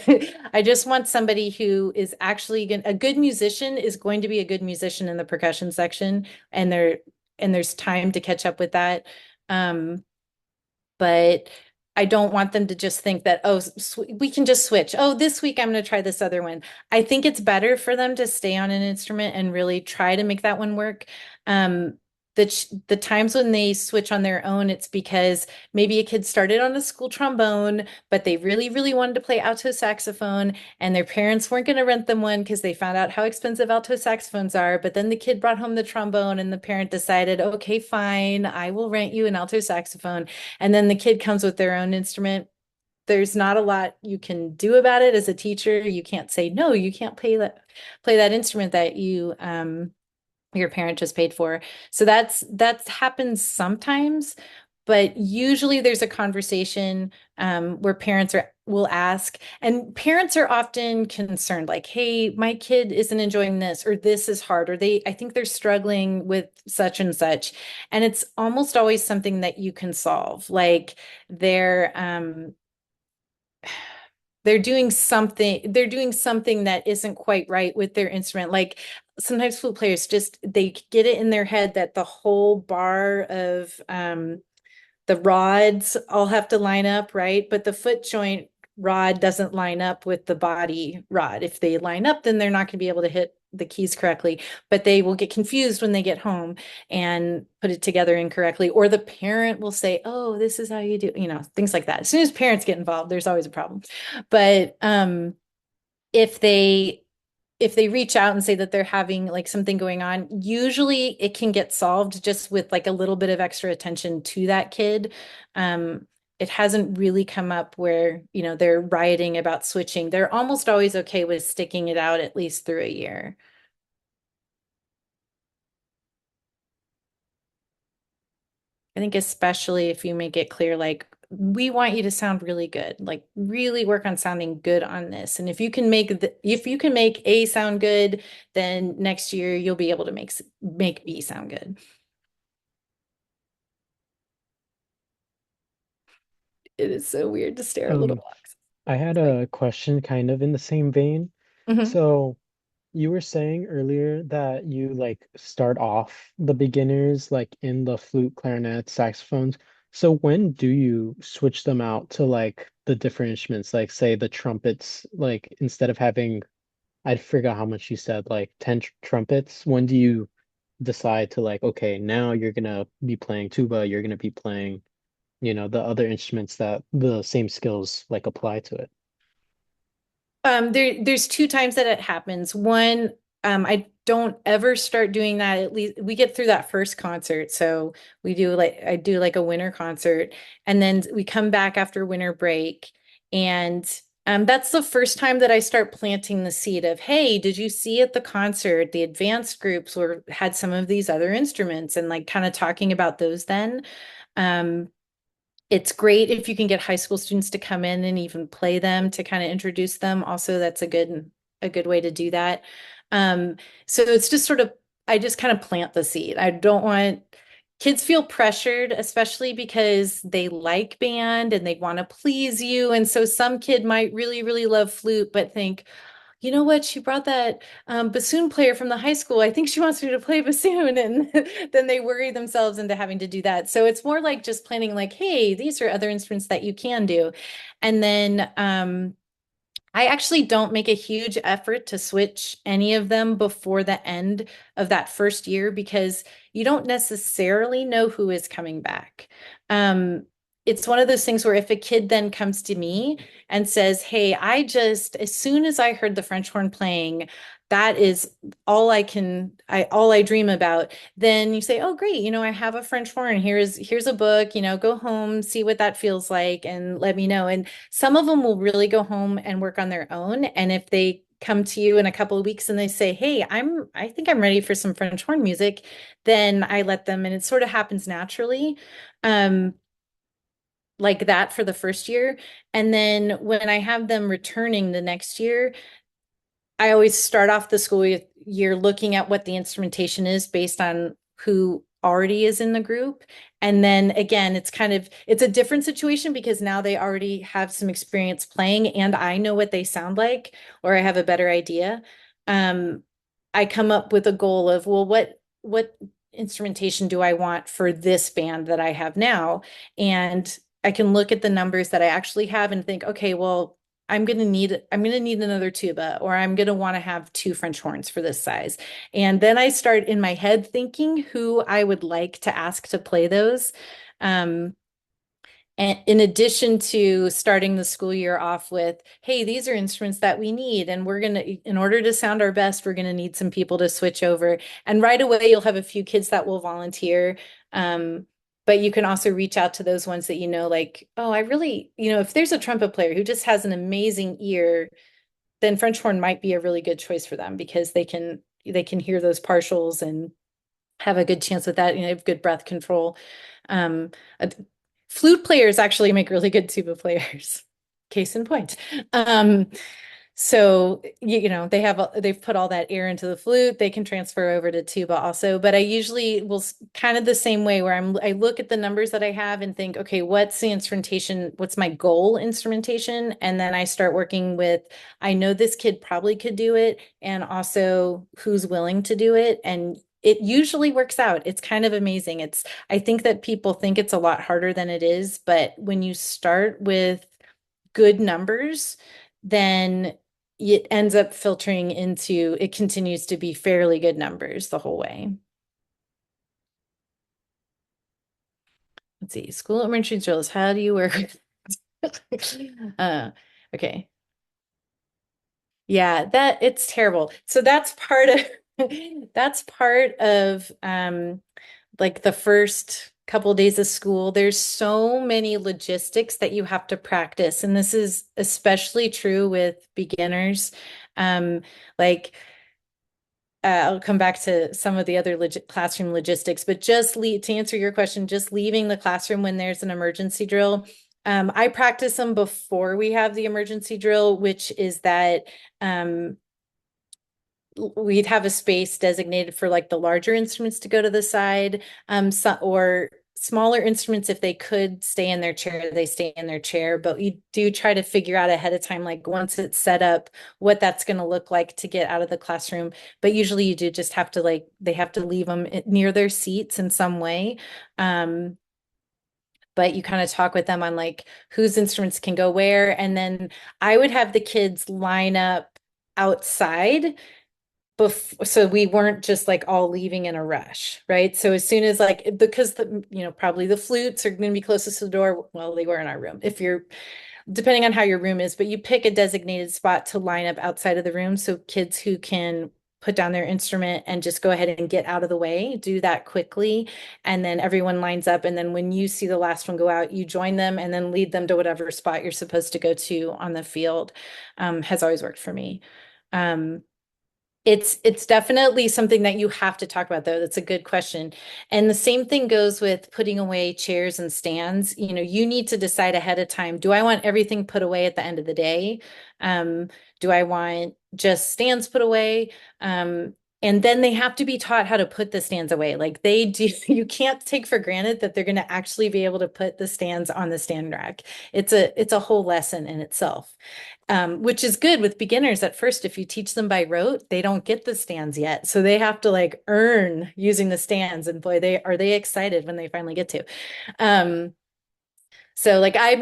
I just want somebody who is actually a good musician is going to be a good musician in the percussion section, and there's time to catch up with that. But I don't want them to just think that, oh, we can just switch. Oh, this week I'm going to try this other one. I think it's better for them to stay on an instrument and really try to make that one work. The times when they switch on their own, it's because maybe a kid started on a school trombone, but they really, really wanted to play alto saxophone, and their parents weren't going to rent them one because they found out how expensive alto saxophones are. But then the kid brought home the trombone, and the parent decided, okay, fine, I will rent you an alto saxophone. And then the kid comes with their own instrument. There's not a lot you can do about it as a teacher. You can't say, no, you can't play that instrument that your parent just paid for. So that's happens sometimes, but usually there's a conversation where will ask, and parents are often concerned, like, hey, my kid isn't enjoying this, or this is hard, or I think they're struggling with such and such. And it's almost always something that you can solve. Like they're doing something that isn't quite right with their instrument. Like sometimes flute players just they get it in their head that the whole bar of the rods all have to line up, right? But the foot joint rod doesn't line up with the body rod. If they line up, then they're not going to be able to hit the keys correctly, but they will get confused when they get home and put it together incorrectly. Or the parent will say, oh, this is how you do, things like that. As soon as parents get involved, there's always a problem. But if they reach out and say that they're having like something going on, usually it can get solved just with like a little bit of extra attention to that kid. It hasn't really come up where, they're rioting about switching. They're almost always okay with sticking it out at least through a year. I think especially if you make it clear, like, we want you to sound really good, like really work on sounding good on this. And if you can make A sound good, then next year you'll be able to make B sound good. It is so weird to stare at little Um, blocks. I had a question kind of in the same vein. Mhm. So you were saying earlier that you like start off the beginners like in the flute, clarinet, saxophones. So when do you switch them out to like the different instruments, like say the trumpets, like instead of having, I forgot how much you said, like 10 trumpets, when do you decide to like, okay, now you're gonna be playing tuba, you're gonna be playing, the other instruments that the same skills like apply to it? There's two times that it happens. One, I don't ever start doing that. At least we get through that first concert. So I do like a winter concert, and then we come back after winter break. And that's the first time that I start planting the seed of, hey, did you see at the concert, the advanced groups had some of these other instruments, and like kind of talking about those then. Um, It's great if you can get high school students to come in and even play them to kind of introduce them. Also, that's a good way to do that. So it's just sort of, I just kind of plant the seed. I don't want kids feel pressured, especially because they like band and they want to please you. And so some kid might really, really love flute, but think, you know what, she brought that bassoon player from the high school. I think she wants me to play bassoon. And then they worry themselves into having to do that. So it's more like just planning like, hey, these are other instruments that you can do. And then I actually don't make a huge effort to switch any of them before the end of that first year because you don't necessarily know who is coming back. It's one of those things where if a kid then comes to me and says, hey, as soon as I heard the French horn playing, that is all I dream about. Then you say, oh, great, I have a French horn. Here's a book, go home, see what that feels like, and let me know. And some of them will really go home and work on their own. And if they come to you in a couple of weeks and they say, hey, I think I'm ready for some French horn music, then I let them, and it sort of happens naturally. Like that for the first year. And then when I have them returning the next year, I always start off the school year looking at what the instrumentation is based on who already is in the group. And then again, it's a different situation because now they already have some experience playing and I know what they sound like, or I have a better idea. I come up with a goal of, well, what instrumentation do I want for this band that I have now? And I can look at the numbers that I actually have and think, okay, well, I'm going to need another tuba, or I'm going to want to have two French horns for this size. And then I start in my head thinking who I would like to ask to play those. And in addition to starting the school year off with, hey, these are instruments that we need. And in order to sound our best, we're going to need some people to switch over. And right away, you'll have a few kids that will volunteer. But you can also reach out to those ones that like, oh, I really, if there's a trumpet player who just has an amazing ear, then French horn might be a really good choice for them because they can hear those partials and have a good chance with that. Have good breath control. Um, Flute players actually make really good tuba players. Case in point. So they've put all that air into the flute. They can transfer over to tuba also. But I usually will kind of the same way where I look at the numbers that I have and think, okay, what's the instrumentation? What's my goal instrumentation? And then I start working with, I know this kid probably could do it, and also who's willing to do it. And it usually works out. It's kind of amazing. I think that people think it's a lot harder than it is, but when you start with good numbers, then it ends up filtering into, it continues to be fairly good numbers the whole way. Let's see, school emergency drills. How do you work? Okay. Yeah, it's terrible. So that's part of like the first couple of days of school. There's so many logistics that you have to practice, and this is especially true with beginners. Like I'll come back to some of the other classroom logistics, but to answer your question, just leaving the classroom when there's an emergency drill. I practice them before we have the emergency drill, which is that we'd have a space designated for like the larger instruments to go to the side, or smaller instruments, if they could stay in their chair, they stay in their chair. But we do try to figure out ahead of time, like once it's set up, what that's going to look like to get out of the classroom. But usually you do just have to they have to leave them near their seats in some way. But you kind of talk with them on like whose instruments can go where. And then I would have the kids line up outside so we weren't just like all leaving in a rush, right? So as soon as because probably the flutes are going to be closest to the door. Well, they were in our room. Depending on how your room is, but you pick a designated spot to line up outside of the room. So kids who can put down their instrument and just go ahead and get out of the way, do that quickly. And then everyone lines up. And then when you see the last one go out, you join them and then lead them to whatever spot you're supposed to go to on the field. Has always worked for me. It's definitely something that you have to talk about, though. That's a good question. And the same thing goes with putting away chairs and stands. You know, you need to decide ahead of time, do I want everything put away at the end of the day? Do I want just stands put away? And then they have to be taught how to put the stands away. Like they do, you can't take for granted that they're going to actually be able to put the stands on the stand rack. It's a whole lesson in itself. Which is good with beginners at first. If you teach them by rote, they don't get the stands yet. So they have to like earn using the stands. And boy, they excited when they finally get to. So like I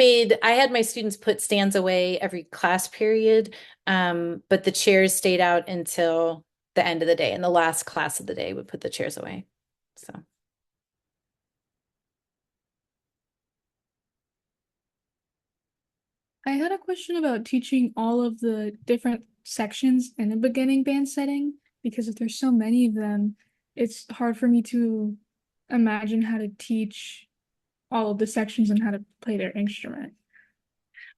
had my students put stands away every class period, but the chairs stayed out until the end of the day. And the last class of the day would put the chairs away. So. I had a question about teaching all of the different sections in a beginning band setting, because if there's so many of them, it's hard for me to imagine how to teach all of the sections and how to play their instrument.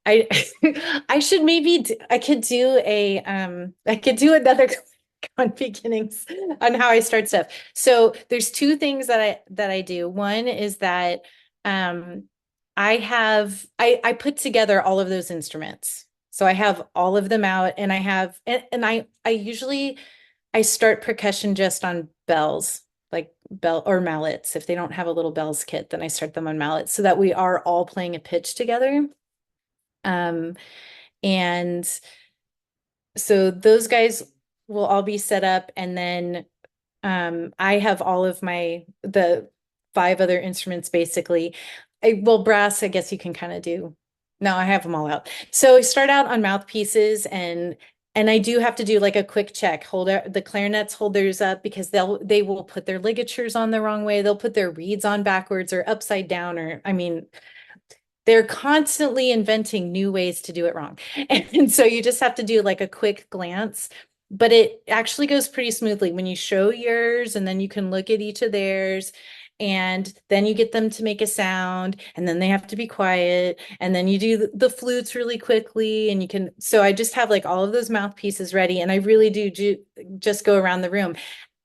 I I should maybe I could do I could do another on beginnings on how I start stuff. So there's two things that I do. One is that I put together all of those instruments. So I have all of them out, and I usually I start percussion just on bells, like bell or mallets. If they don't have a little bells kit, then I start them on mallets so that we are all playing a pitch together. And so those guys will all be set up, and then I have all of the 5 other instruments basically. Well, brass, I guess you can kind of do. No, I have them all out. So I start out on mouthpieces, and I do have to do like a quick check. The clarinets hold theirs up because they will put their ligatures on the wrong way. They'll put their reeds on backwards or upside down, or I mean, they're constantly inventing new ways to do it wrong. And so you just have to do like a quick glance, but it actually goes pretty smoothly when you show yours, and then you can look at each of theirs, and then you get them to make a sound, and then they have to be quiet, and then you do the flutes really quickly, and so I just have like all of those mouthpieces ready, and I really do just go around the room.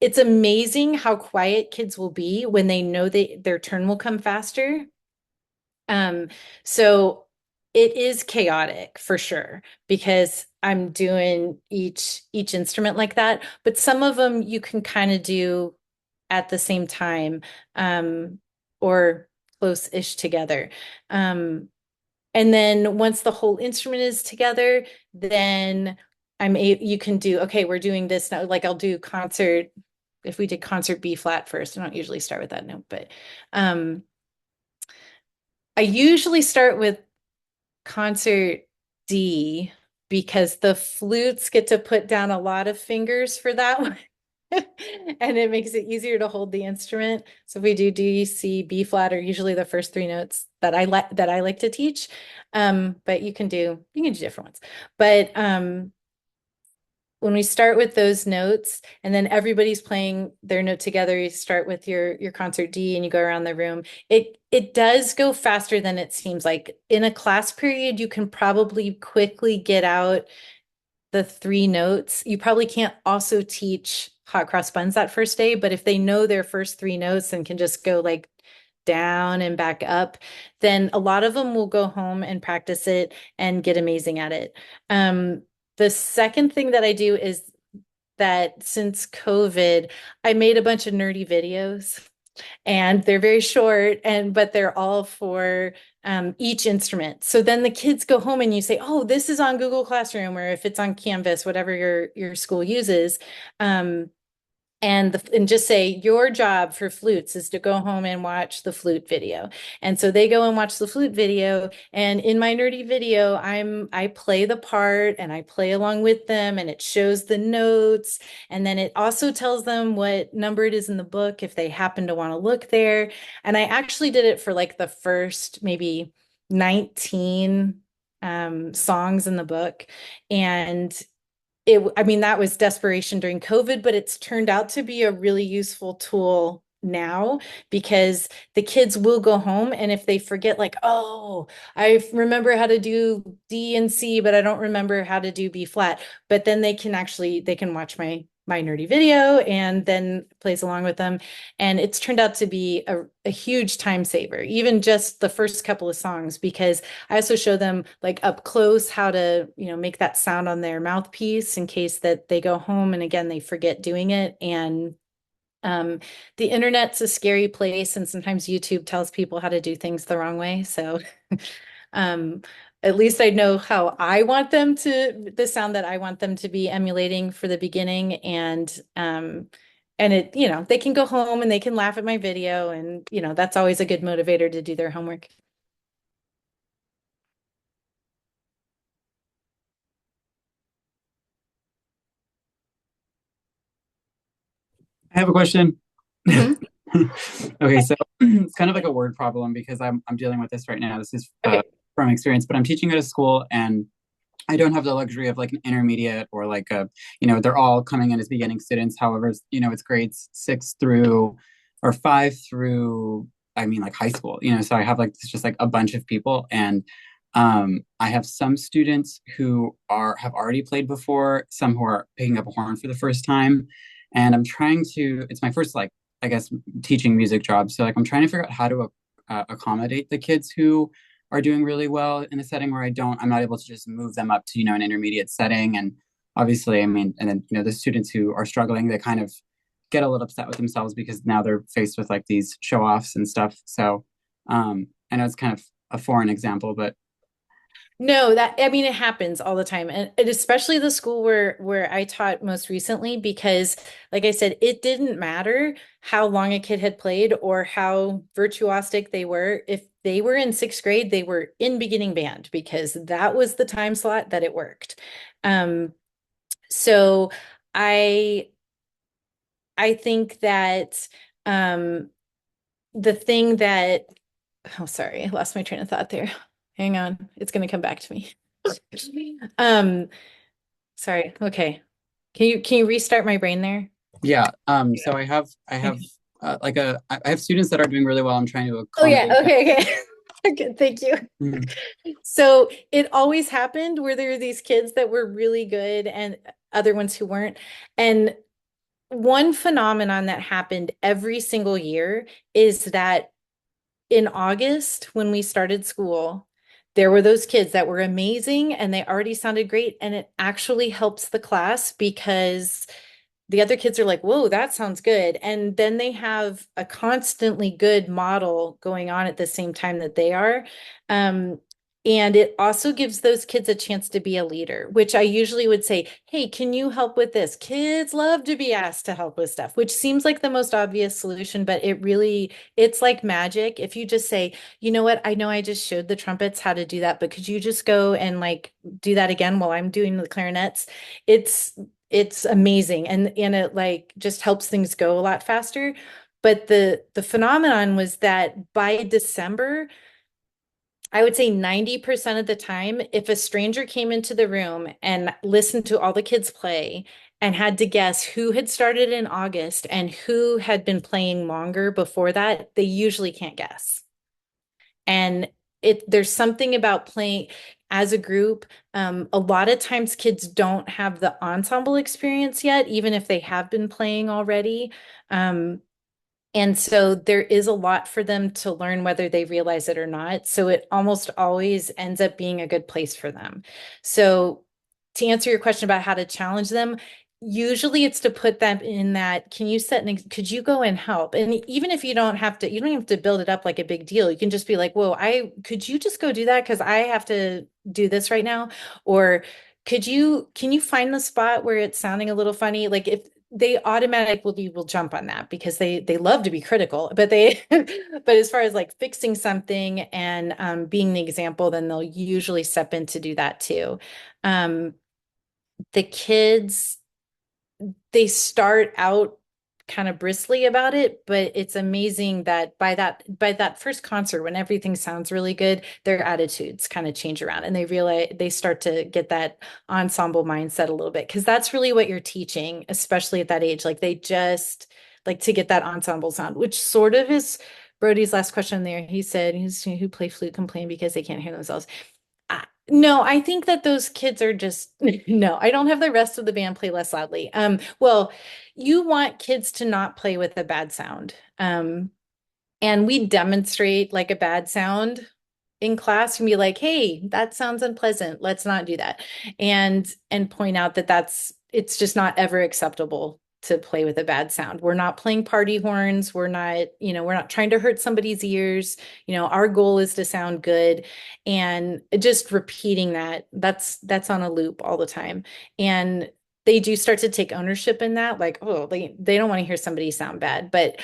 It's amazing how quiet kids will be when they know their turn will come faster. So it is chaotic for sure because I'm doing each instrument like that, but some of them you can kind of do at the same time, or close-ish together. And then once the whole instrument is together, then you can do, okay, we're doing this now. Like I'll do concert. If we did concert B flat first, I don't usually start with that note, but I usually start with concert D because the flutes get to put down a lot of fingers for that one. And it makes it easier to hold the instrument. So if we do D, C, B flat are usually the first 3 notes that I like to teach. But you can do different ones. But when we start with those notes and then everybody's playing their note together, you start with your concert D and you go around the room. It does go faster than it seems. Like in a class period, you can probably quickly get out the 3 notes. You probably can't also teach hot cross buns that first day, but if they know their first 3 notes and can just go like down and back up, then a lot of them will go home and practice it and get amazing at it. The second thing that I do is that since COVID, I made a bunch of nerdy videos, and they're very short, but they're all for each instrument. So then the kids go home and you say, oh, this is on Google Classroom, or if it's on Canvas, whatever your school uses. And just say your job for flutes is to go home and watch the flute video. And so they go and watch the flute video, and in my nerdy video I play the part and I play along with them, and it shows the notes, and then it also tells them what number it is in the book if they happen to want to look there. And I actually did it for like the first maybe 19 songs in the book, and I mean, that was desperation during COVID, but it's turned out to be a really useful tool now because the kids will go home, and if they forget, like, oh, I remember how to do D and C, but I don't remember how to do B flat, but then they can watch my nerdy video and then plays along with them. And it's turned out to be a huge time saver, even just the first couple of songs, because I also show them like up close how to, make that sound on their mouthpiece in case that they go home and again, they forget doing it. And the internet's a scary place, and sometimes YouTube tells people how to do things the wrong way. So um, at least I know how I want them the sound that I want them to be emulating for the beginning. And it, they can go home and they can laugh at my video. And, that's always a good motivator to do their homework. I have a question. Mhm. Okay, so it's kind of like a word problem because I'm dealing with this right now. This is from experience, but I'm teaching at a school and I don't have the luxury of like an intermediate or like they're all coming in as beginning students. However, it's grades 5 through, I mean, like high school, so I have like, it's just like a bunch of people. And I have some students who have already played before, some who are picking up a horn for the first time. And it's my first, like, I guess, teaching music job. So like, I'm trying to figure out how to accommodate the kids who are doing really well in a setting where I'm not able to just move them up to, an intermediate setting. And obviously, I mean, and then, the students who are struggling, they kind of get a little upset with themselves because now they're faced with like these show offs and stuff. So I know it's kind of a foreign example, but No, it happens all the time. And especially the school where I taught most recently, because like I said, it didn't matter how long a kid had played or how virtuosic they were. If they were in sixth grade, they were in beginning band because that was the time slot that it worked. So I think that the thing that sorry, I lost my train of thought there. Hang on, it's going to come back to me. Sorry. Okay. Can you restart my brain there? yeah. So I have I have students that are doing really well. I'm trying to Oh yeah. accommodate Okay. Good. Thank you. them. So it always happened where there were these kids that were really good and other ones who weren't. And one phenomenon that happened every single year is that in August, when we started school, there were those kids that were amazing and they already sounded great. And it actually helps the class because the other kids are like, whoa, that sounds good. And then they have a constantly good model going on at the same time that they are. And it also gives those kids a chance to be a leader, which I usually would say, hey, can you help with this? Kids love to be asked to help with stuff, which seems like the most obvious solution, but it's like magic. If you just say, you know what, I know I just showed the trumpets how to do that, but could you just go and like do that again while I'm doing the clarinets? It's amazing and it like just helps things go a lot faster. But the phenomenon was that by December, I would say 90% of the time, if a stranger came into the room and listened to all the kids play and had to guess who had started in August and who had been playing longer before that, they usually can't guess. And there's something about playing as a group. A lot of times kids don't have the ensemble experience yet, even if they have been playing already. And so there is a lot for them to learn whether they realize it or not. So it almost always ends up being a good place for them. So to answer your question about how to challenge them, usually it's to put them in that, can you could you go and help? And even if you don't have to build it up like a big deal. You can just be like, whoa, could you just go do that? Because I have to do this right now. Or can you find the spot where it's sounding a little funny? Like if they automatically will jump on that because they love to be critical, but but as far as like fixing something and being the example, then they'll usually step in to do that too. The kids, they start out kind of bristly about it, but it's amazing that by that first concert, when everything sounds really good, their attitudes kind of change around and they start to get that ensemble mindset a little bit because that's really what you're teaching, especially at that age. Like they just like to get that ensemble sound, which sort of is Brody's last question there. He said, who play flute complain because they can't hear themselves. No, I think that those kids are just no, I don't have the rest of the band play less loudly. Well, you want kids to not play with a bad sound. And we demonstrate like a bad sound in class and be like, hey, that sounds unpleasant. Let's not do that. And point out that it's just not ever acceptable to play with a bad sound. We're not playing party horns. We're not, we're not trying to hurt somebody's ears. Our goal is to sound good. And just repeating that's on a loop all the time. And they do start to take ownership in that, like, oh, they don't want to hear somebody sound bad. But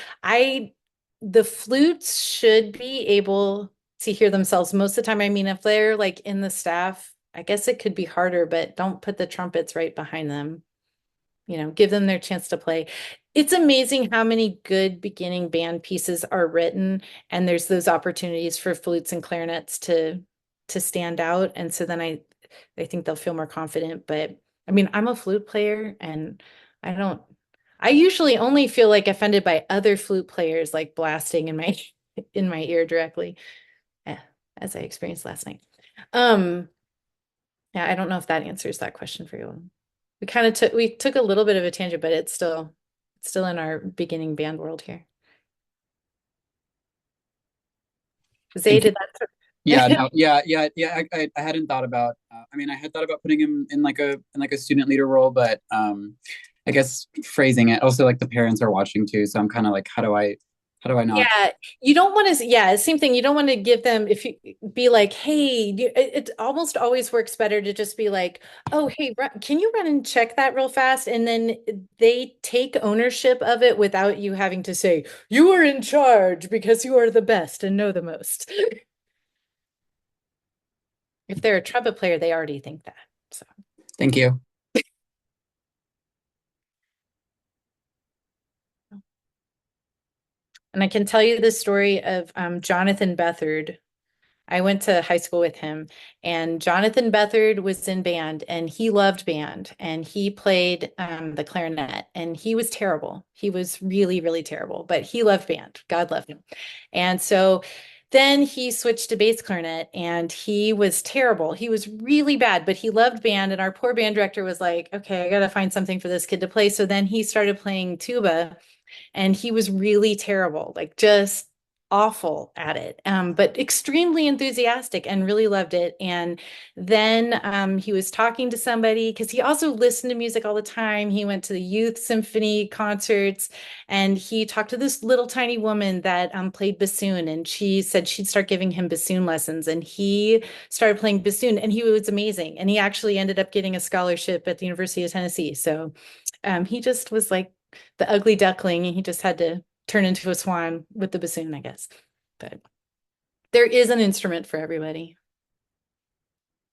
the flutes should be able to hear themselves most of the time. I mean, if they're like in the staff, I guess it could be harder, but don't put the trumpets right behind them. Give them their chance to play. It's amazing how many good beginning band pieces are written, and there's those opportunities for flutes and clarinets to stand out. And so then I think they'll feel more confident. But I mean, I'm a flute player, and I usually only feel like offended by other flute players like blasting in my in my ear directly, as I experienced last night. Yeah, I don't know if that answers that question for you. We took a little bit of a tangent, but it's still in our beginning band world here. Zay, Thank you. did that? Yeah, no, yeah. I hadn't thought about. I mean, I had thought about putting him in like a student leader role, but I guess phrasing it. Also, like the parents are watching too, so I'm kind of like, how do I not? Yeah, you don't want to, yeah, same thing. You don't want to give them, if you be like, hey, it almost always works better to just be like, oh, hey, can you run and check that real fast? And then they take ownership of it without you having to say, you are in charge because you are the best and know the most. If they're a trumpet player, they already think that. So. Thank you. And I can tell you the story of Jonathan Bethard. I went to high school with him, and Jonathan Bethard was in band, and he loved band, and he played the clarinet, and he was terrible. He was really, really terrible, but he loved band. God loved him. And so then he switched to bass clarinet, and he was terrible. He was really bad, but he loved band, and our poor band director was like, okay, I got to find something for this kid to play. So then he started playing tuba, and he was really terrible, like just awful at it, but extremely enthusiastic and really loved it. And then he was talking to somebody because he also listened to music all the time. He went to the youth symphony concerts, and he talked to this little tiny woman that played bassoon, and she said she'd start giving him bassoon lessons, and he started playing bassoon, and he was amazing. And he actually ended up getting a scholarship at the University of Tennessee. So he just was like the ugly duckling, and he just had to turn into a swan with the bassoon, I guess. But there is an instrument for everybody.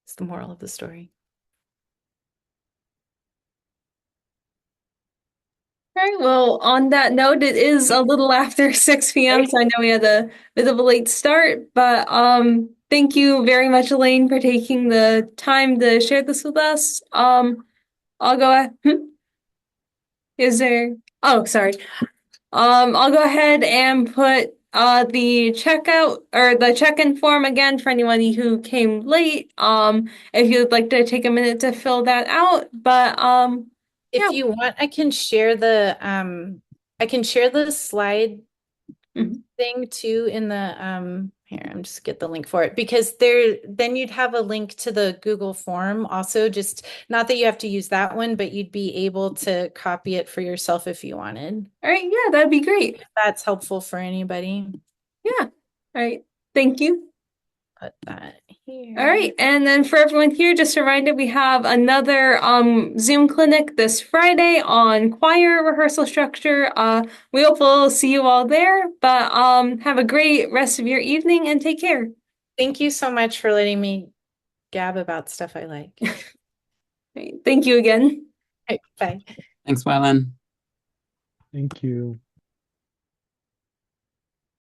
It's the moral of the story. All right. Well, on that note, it is a little after 6 p.m., so I know we had a bit of a late start, but thank you very much, Elayne, for taking the time to share this with us. I'll go. Is there? Oh, sorry. I'll go ahead and put the checkout or the check-in form again for anybody who came late. If you'd like to take a minute to fill that out, but If yeah. you want, I can share the slide thing too in the here, I'm just get the link for it, because then you'd have a link to the Google form also, just not that you have to use that one, but you'd be able to copy it for yourself if you wanted. All right, yeah, that'd be great. If that's helpful for anybody. Yeah. All right. Thank you. Put that here. All right, and then for everyone here, just a reminder, we have another Zoom clinic this Friday on choir rehearsal structure. We hope we'll see you all there, but have a great rest of your evening and take care. Thank you so much for letting me gab about stuff I like. Right, thank you again. Bye. Thanks, Wylan. Thank you.